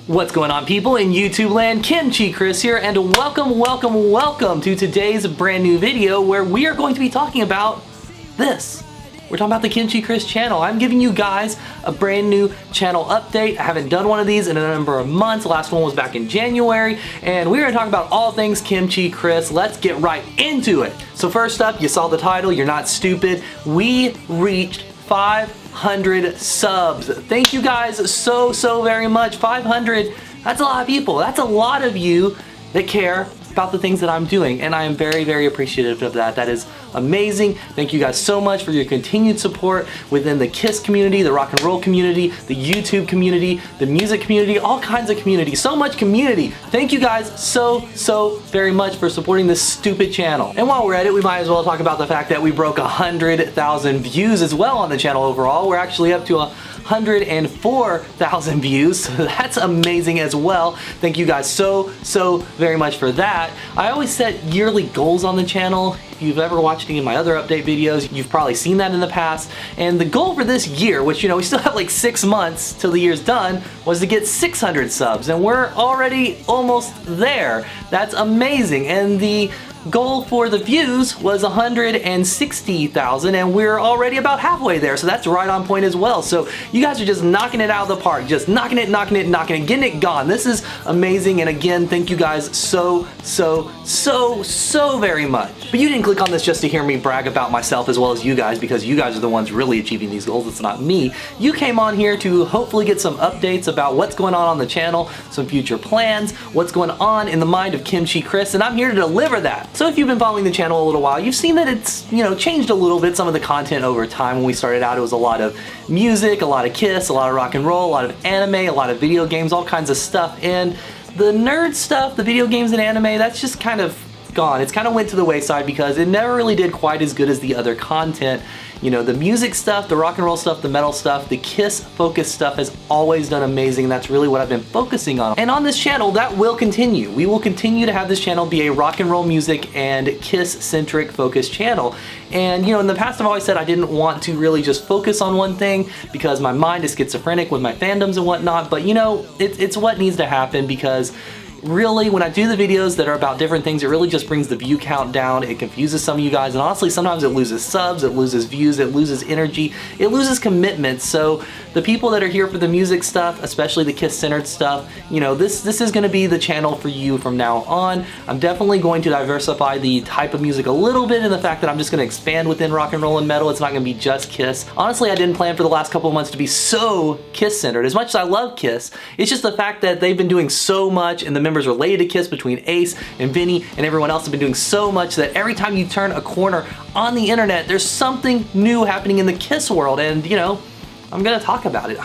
What's going on, people in YouTube land? KimchiChris here, and welcome to today's brand new video where we are going to be talking about this. We're talking about the KimchiChris channel. I'm giving you guys a brand new channel update. I haven't done one of these in a number of months. The last one was back in January, and we're gonna talk about all things KimchiChris. Let's get right into it. So first up, you saw the title, you're not stupid. We reached 500 subs. Thank you guys so very much. 500, that's a lot of people. That's a lot of you that care about the things that I'm doing, and I am very appreciative of that. That is amazing. Thank you guys so much for your continued support within the KISS community, the rock and roll community, the YouTube community, the music community, all kinds of community. So much community. Thank you guys so very much for supporting this stupid channel. And while we're at it, we might as well talk about the fact that we broke 100,000 views as well on the channel overall. We're actually up to 104,000 views, so that's amazing as well. Thank you guys so very much for that. I always set yearly goals on the channel. If you've ever watched any of my other update videos, you've probably seen that in the past. And the goal for this year, which, you know, we still have like 6 months till the year's done, was to get 600 subs, and we're already almost there. That's amazing. And the goal for the views was 160,000, and we're already about halfway there, so that's right on point as well. So you guys are just knocking it out of the park, just knocking it, getting it gone. This is amazing, and again, thank you guys so very much. But you didn't click on this just to hear me brag about myself as well as you guys, because you guys are the ones really achieving these goals. It's not me. You came on here to hopefully get some updates about what's going on the channel, some future plans, what's going on in the mind of KimchiChris, and I'm here to deliver that. So if you've been following the channel a little while, you've seen that it's, you know, changed a little bit, some of the content over time. When we started out, it was a lot of music, a lot of KISS, a lot of rock and roll, a lot of anime, a lot of video games, all kinds of stuff. And the nerd stuff, the video games and anime, that's just kind of gone. It's kind of went to the wayside because it never really did quite as good as the other content. You know, the music stuff, the rock and roll stuff, the metal stuff, the KISS focused stuff has always done amazing. That's really what I've been focusing on. And on this channel, that will continue. We will continue to have this channel be a rock and roll music and KISS centric focused channel. And you know, in the past I've always said I didn't want to really just focus on one thing because my mind is schizophrenic with my fandoms and whatnot, but you know, it's what needs to happen, because really, when I do the videos that are about different things, it really just brings the view count down. It confuses some of you guys, and honestly, sometimes it loses subs, it loses views, it loses energy, it loses commitment. So the people that are here for the music stuff, especially the KISS-centered stuff, you know, this is going to be the channel for you from now on. I'm definitely going to diversify the type of music a little bit in the fact that I'm just going to expand within rock and roll and metal. It's not going to be just KISS. Honestly, I didn't plan for the last couple of months to be so KISS-centered. As much as I love KISS, it's just the fact that they've been doing so much, and the members related to KISS between Ace and Vinny and everyone else have been doing so much that every time you turn a corner on the internet, there's something new happening in the KISS world, and you know, I'm gonna talk about it.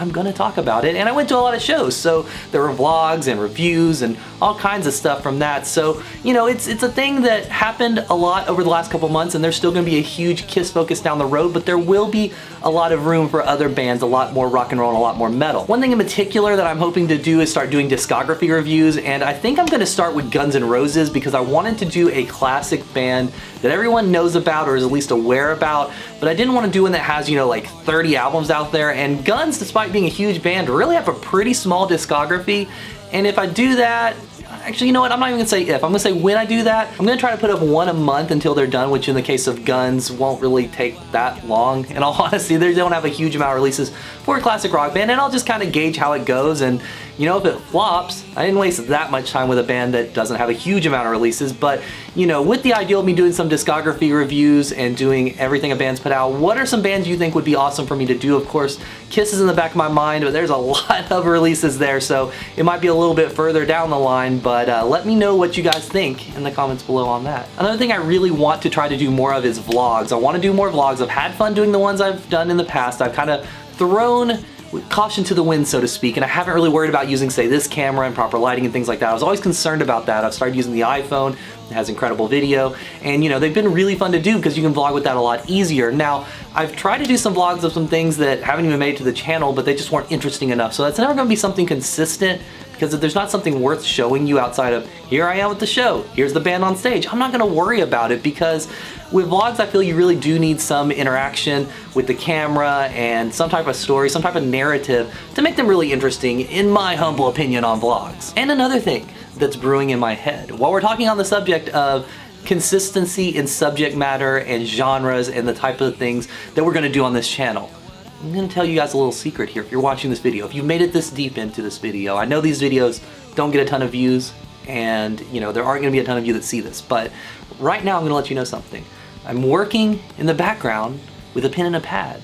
And I went to a lot of shows, so there were vlogs and reviews and all kinds of stuff from that. So, you know, it's a thing that happened a lot over the last couple months, and there's still gonna be a huge KISS focus down the road, but there will be a lot of room for other bands, a lot more rock and roll and a lot more metal. One thing in particular that I'm hoping to do is start doing discography reviews, and I think I'm gonna start with Guns N' Roses because I wanted to do a classic band that everyone knows about or is at least aware about, but I didn't want to do one that has, you know, like 30 albums out there. And Guns, despite being a huge band, really have a pretty small discography. And if I do that, actually, you know what, I'm not even gonna say if, I'm gonna say when I do that, I'm gonna try to put up one a month until they're done, which in the case of Guns won't really take that long. In all honesty, they don't have a huge amount of releases for a classic rock band, and I'll just kind of gauge how it goes. And you know, if it flops, I didn't waste that much time with a band that doesn't have a huge amount of releases. But you know, with the idea of me doing some discography reviews and doing everything a band's put out, what are some bands you think would be awesome for me to do? Of course, KISS is in the back of my mind, but there's a lot of releases there, so it might be a little bit further down the line, but let me know what you guys think in the comments below on that. Another thing I really want to try to do more of is vlogs. I want to do more vlogs. I've had fun doing the ones I've done in the past. I've kind of thrown with caution to the wind, so to speak, and I haven't really worried about using, say, this camera and proper lighting and things like that. I was always concerned about that. I've started using the iPhone. It has incredible video, and you know, they've been really fun to do because you can vlog with that a lot easier. Now, I've tried to do some vlogs of some things that haven't even made it to the channel, but they just weren't interesting enough, so that's never going to be something consistent because if there's not something worth showing you outside of, here I am at the show, here's the band on stage, I'm not gonna worry about it, because with vlogs, I feel you really do need some interaction with the camera and some type of story, some type of narrative to make them really interesting, in my humble opinion on vlogs. And another thing that's brewing in my head, while we're talking on the subject of consistency in subject matter and genres and the type of things that we're gonna do on this channel, I'm gonna tell you guys a little secret here. If you're watching this video, if you've made it this deep into this video, I know these videos don't get a ton of views, and you know, there aren't gonna be a ton of you that see this, but right now I'm gonna let you know something. I'm working in the background with a pen and a pad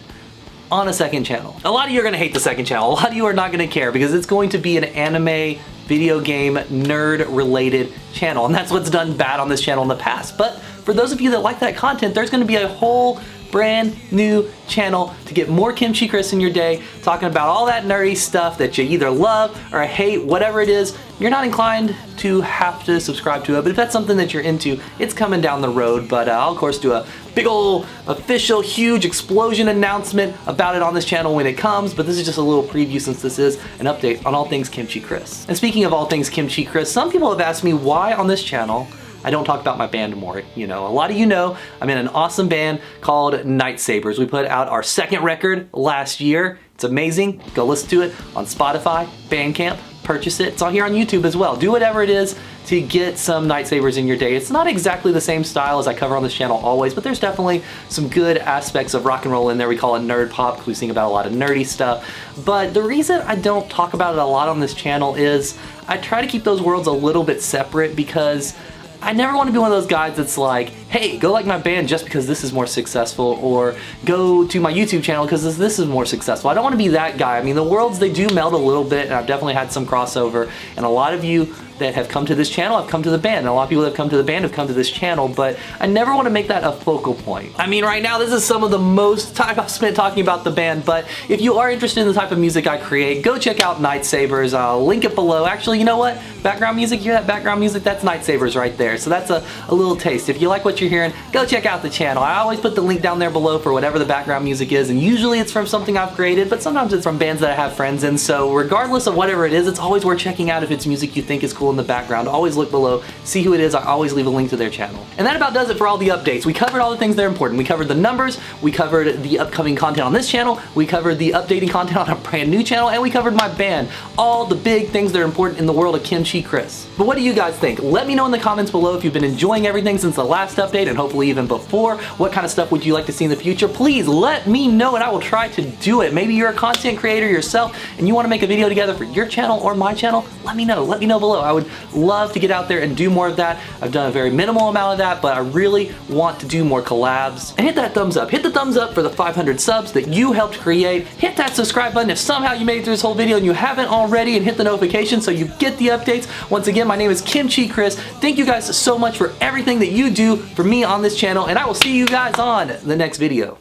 on a second channel. A lot of you are gonna hate the second channel. A lot of you are not gonna care, because it's going to be an anime, video game, nerd related channel, and that's what's done bad on this channel in the past. But for those of you that like that content, there's gonna be a whole brand new channel to get more KimchiChris in your day, talking about all that nerdy stuff that you either love or hate, whatever it is. You're not inclined to have to subscribe to it, but if that's something that you're into, it's coming down the road. But I'll of course do a big ol' official huge explosion announcement about it on this channel when it comes, but this is just a little preview since this is an update on all things KimchiChris. And speaking of all things KimchiChris, some people have asked me why on this channel I don't talk about my band more. You know, a lot of you know I'm in an awesome band called Night Sabers. We put out our second record last year. It's amazing. Go listen to it on Spotify, Bandcamp, purchase it. It's on here on YouTube as well. Do whatever it is to get some Night Sabers in your day. It's not exactly the same style as I cover on this channel always, but there's definitely some good aspects of rock and roll in there. We call it nerd pop because we sing about a lot of nerdy stuff. But the reason I don't talk about it a lot on this channel is I try to keep those worlds a little bit separate, because I never want to be one of those guys that's like, hey, go like my band just because this is more successful, or go to my YouTube channel because this is more successful. I don't want to be that guy. I mean, the worlds, they do meld a little bit, and I've definitely had some crossover, and a lot of you that have come to this channel have come to the band, and a lot of people that have come to the band have come to this channel, but I never want to make that a focal point. I mean, right now this is some of the most time I've spent talking about the band, but if you are interested in the type of music I create, go check out Night Sabers. I'll link it below. Actually, you know what? Background music, you hear that background music? That's Night Sabers right there. So that's a little taste. If you like what you're hearing, go check out the channel. I always put the link down there below for whatever the background music is, and usually it's from something I've created, but sometimes it's from bands that I have friends in. So regardless of whatever it is, it's always worth checking out if it's music you think is cool in the background. Always look below, see who it is. I always leave a link to their channel. And that about does it for all the updates. We covered all the things that are important. We covered the numbers, we covered the upcoming content on this channel, we covered the updating content on a brand new channel, and we covered my band. All the big things that are important in the world of KimchiChris. But what do you guys think? Let me know in the comments below if you've been enjoying everything since the last update, and hopefully even before. What kind of stuff would you like to see in the future? Please let me know, and I will try to do it. Maybe you're a content creator yourself and you want to make a video together for your channel or my channel. Let me know below. I would love to get out there and do more of that. I've done a very minimal amount of that, but I really want to do more collabs. And hit that thumbs up. Hit the thumbs up for the 500 subs that you helped create. Hit that subscribe button if somehow you made it through this whole video and you haven't already, and hit the notification so you get the updates. Once again, my name is KimchiChris. Thank you guys so much for everything that you do for me on this channel, and I will see you guys on the next video.